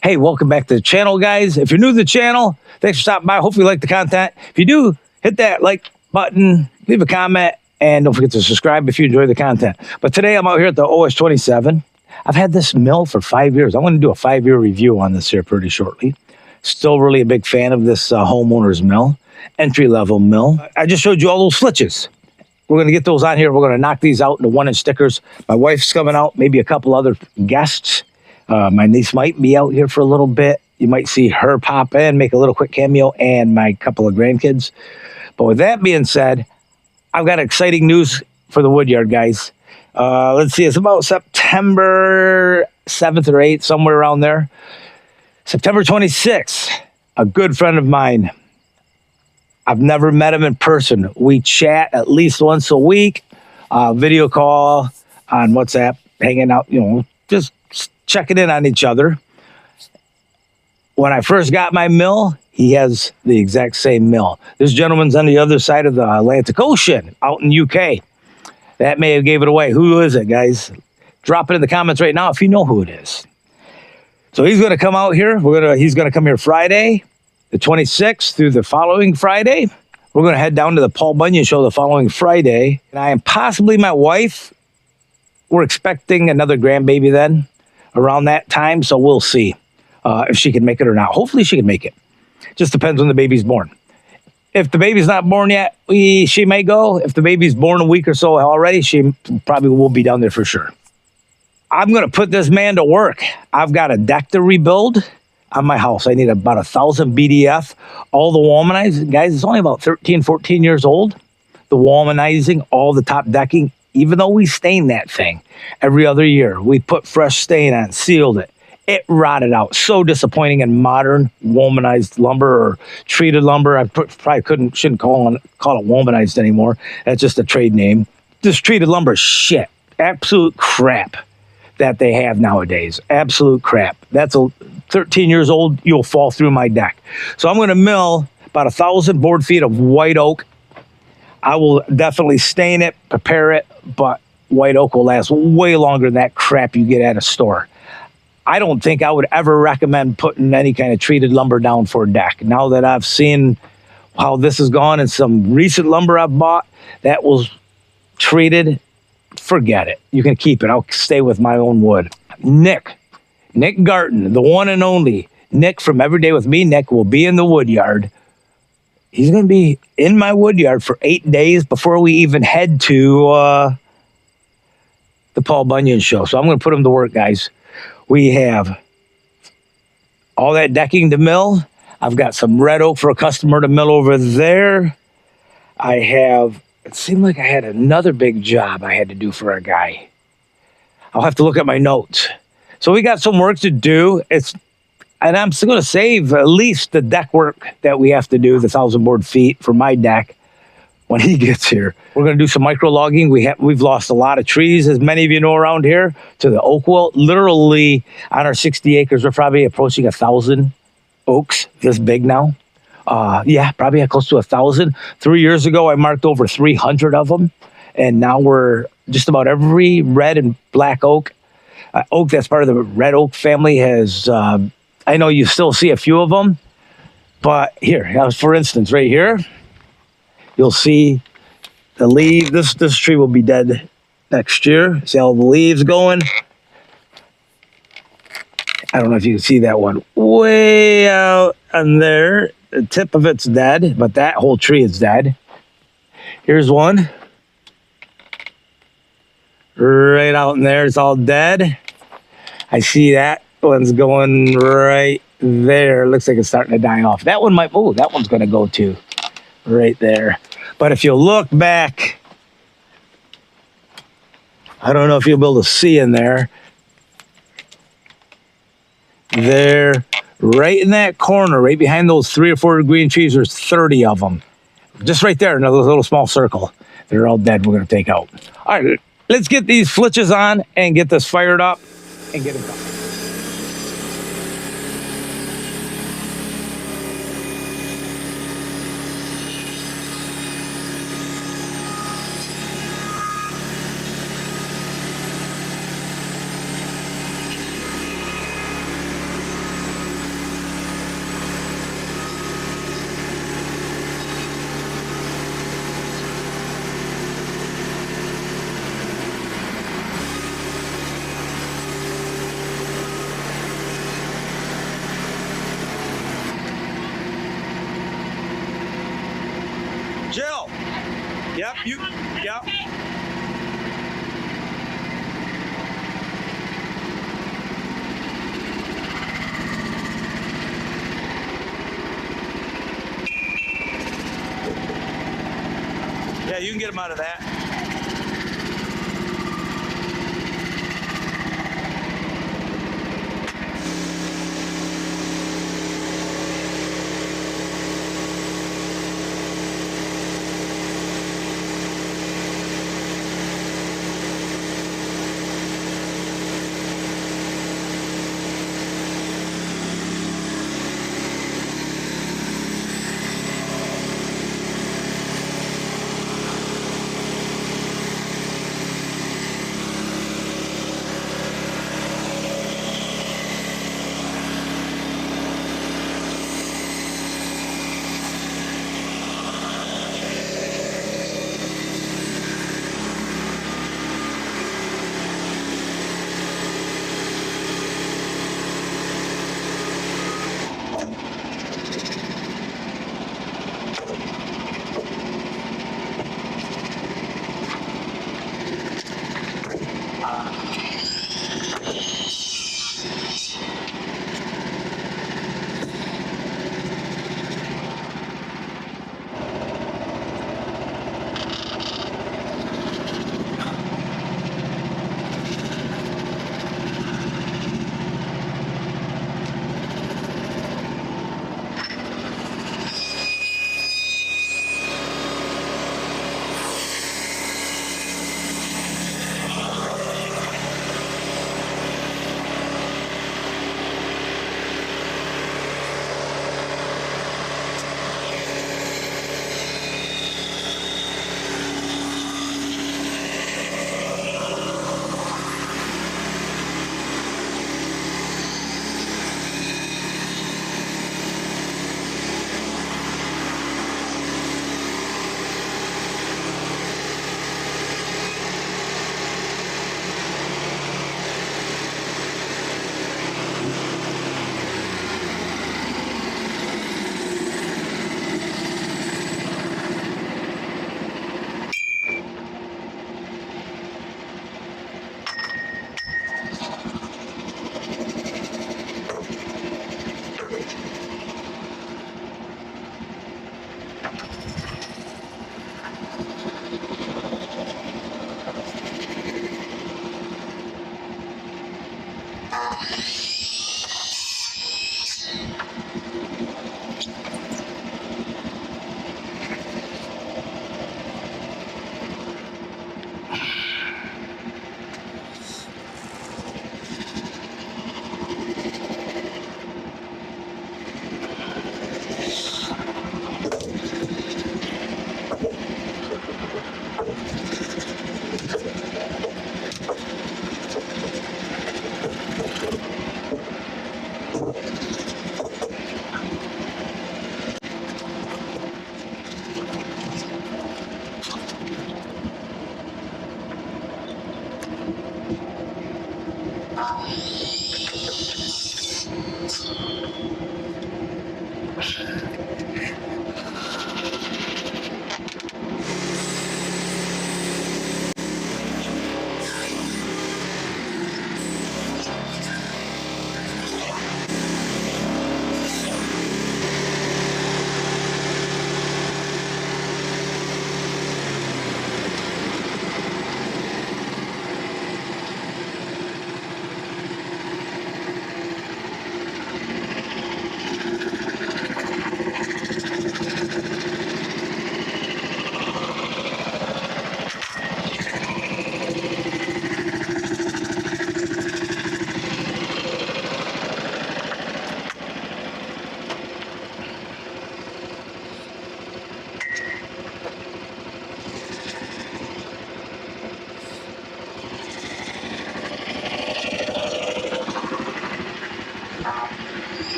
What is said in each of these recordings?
Hey, welcome back to the channel, guys. If you're new to the channel, thanks for stopping by. Hopefully you like the content. If you do, hit that like button, leave a comment, and don't forget to subscribe if you enjoy the content. But today I'm out here at the OS27. I've had this mill for 5 years. I'm going to do a 5-year review on this here pretty shortly. Still really a big fan of this homeowner's mill, entry-level mill. I just showed you all those flitches. We're going to get those on here. We're going to knock these out into 1-inch stickers. My wife's coming out, maybe a couple other guests. My niece might be out here for a little bit. You might see her pop in, make a little quick cameo, and my couple of grandkids. But with that being said, I've got exciting news for the woodyard, guys. Let's see, it's about September 7th or 8th, somewhere around there. September 26th, a good friend of mine. I've never met him in person. We chat at least once a week, video call on WhatsApp, hanging out, just checking in on each other. When I first got my mill, he has the exact same mill. This gentleman's on the other side of the Atlantic Ocean, out in UK. That may have gave it away. Who is it, guys? Drop it in the comments right now if you know who it is. So he's going to come out here. He's going to come here Friday, the 26th, through the following Friday. We're going to head down to the Paul Bunyan show the following Friday. And I am possibly my wife. We're expecting another grandbaby then around that time. So we'll see if she can make it or not. Hopefully she can make it. Just depends when the baby's born. If the baby's not born yet, she may go. If the baby's born a week or so already, she probably will be down there for sure. I'm going to put this man to work. I've got a deck to rebuild on my house. I need about 1,000 BDF. All the womanizing, guys, it's only about 13, 14 years old. The womanizing, all the top decking, even though we stain that thing every other year, we put fresh stain on, sealed it. It rotted out. So disappointing in modern womanized lumber or treated lumber. I probably shouldn't call it womanized anymore. That's just a trade name. This treated lumber is shit. Absolute crap that they have nowadays. Absolute crap. That's 13 years old. You'll fall through my deck. So I'm going to mill about 1,000 board feet of white oak. I will definitely stain it, prepare it, but white oak will last way longer than that crap you get at a store. I don't think I would ever recommend putting any kind of treated lumber down for a deck. Now that I've seen how this has gone and some recent lumber I've bought that was treated, forget it. You can keep it. I'll stay with my own wood. Nick Garton, the one and only Nick from Everyday With Me. Nick will be in the woodyard. He's going to be in my woodyard for 8 days before we even head to the Paul Bunyan show. So I'm going to put him to work, guys. We have all that decking to mill. I've got some red oak for a customer to mill over there. It seemed like I had another big job I had to do for a guy. I'll have to look at my notes. So we got some work to do. And I'm still going to save at least the deck work that we have to do, the 1,000 board feet for my deck when he gets here. We're going to do some micro logging. We've lost a lot of trees, as many of you know around here, to the oak wilt. Literally on our 60 acres, we're probably approaching 1,000 oaks this big now. Yeah, probably close to 1,000. 3 years ago, I marked over 300 of them. And now we're just about every red and black oak. Oak that's part of the red oak family has, I know you still see a few of them. But here, for instance, right here, you'll see the leaf. This tree will be dead next year. See all the leaves going? I don't know if you can see that one way out on there. The tip of it's dead, but that whole tree is dead. Here's one. Right out in there, it's all dead. I see that one's going right there. Looks like it's starting to die off. That one might, oh, that one's going to go too. Right there. But if you look back, I don't know if you'll be able to see in there. There, right in that corner, right behind those 3 or 4 green trees, there's 30 of them. Just right there, another little small circle. They're all dead. We're going to take out. All right, let's get these flitches on and get this fired up and get it done. Yeah. Yeah, you can get them out of that.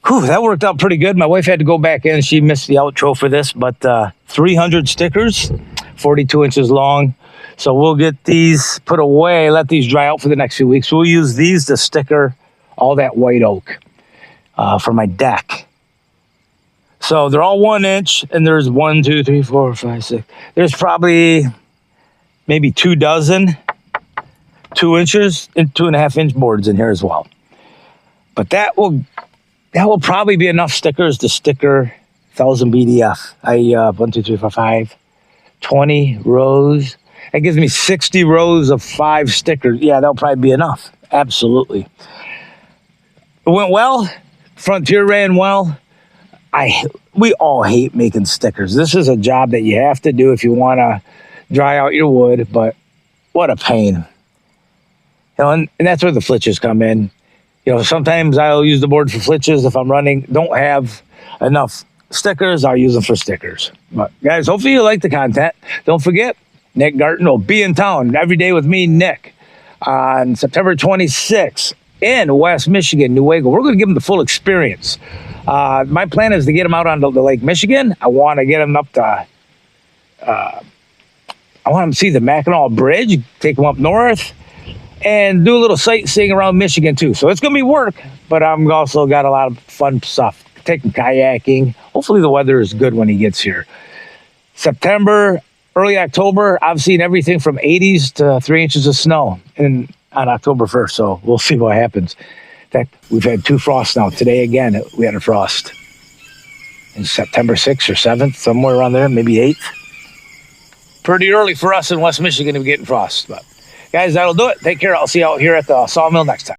Whew, that worked out pretty good. My wife had to go back in. She missed the outro for this, but 300 stickers, 42 inches long. So we'll get these put away, let these dry out for the next few weeks. We'll use these to sticker all that white oak for my deck. So they're all 1 inch, and there's 1, 2, 3, 4, 5, 6. There's probably maybe 2 dozen 2 inches and 2.5 inch boards in here as well. But that will probably be enough stickers to sticker 1,000 BDF. 1, 2, 3, 4, 5, 20 rows. That gives me 60 rows of 5 stickers. Yeah, that'll probably be enough. Absolutely. It went well. Frontier ran well. We all hate making stickers. This is a job that you have to do if you want to dry out your wood, but what a pain. And that's where the flitches come in. Sometimes I'll use the board for flitches if I'm don't have enough stickers, I'll use them for stickers. But guys, hopefully you like the content. Don't forget, Nick Garton will be in town every day with me, Nick, on September 26th in West Michigan, Newaygo. We're going to give them the full experience. My plan is to get them out on the Lake Michigan. I want to get them up to, I want them to see the Mackinac Bridge, take them up north, and do a little sightseeing around Michigan too. So it's going to be work, but I'm also got a lot of fun stuff. Taking kayaking. Hopefully the weather is good when he gets here. September, early October, I've seen everything from 80s to 3 inches of snow on October 1st. So we'll see what happens. In fact, we've had 2 frosts now. Today again, we had a frost. In September 6th or 7th, somewhere around there, maybe 8th. Pretty early for us in West Michigan to be getting frost. But guys, that'll do it. Take care. I'll see you out here at the Sawmill next time.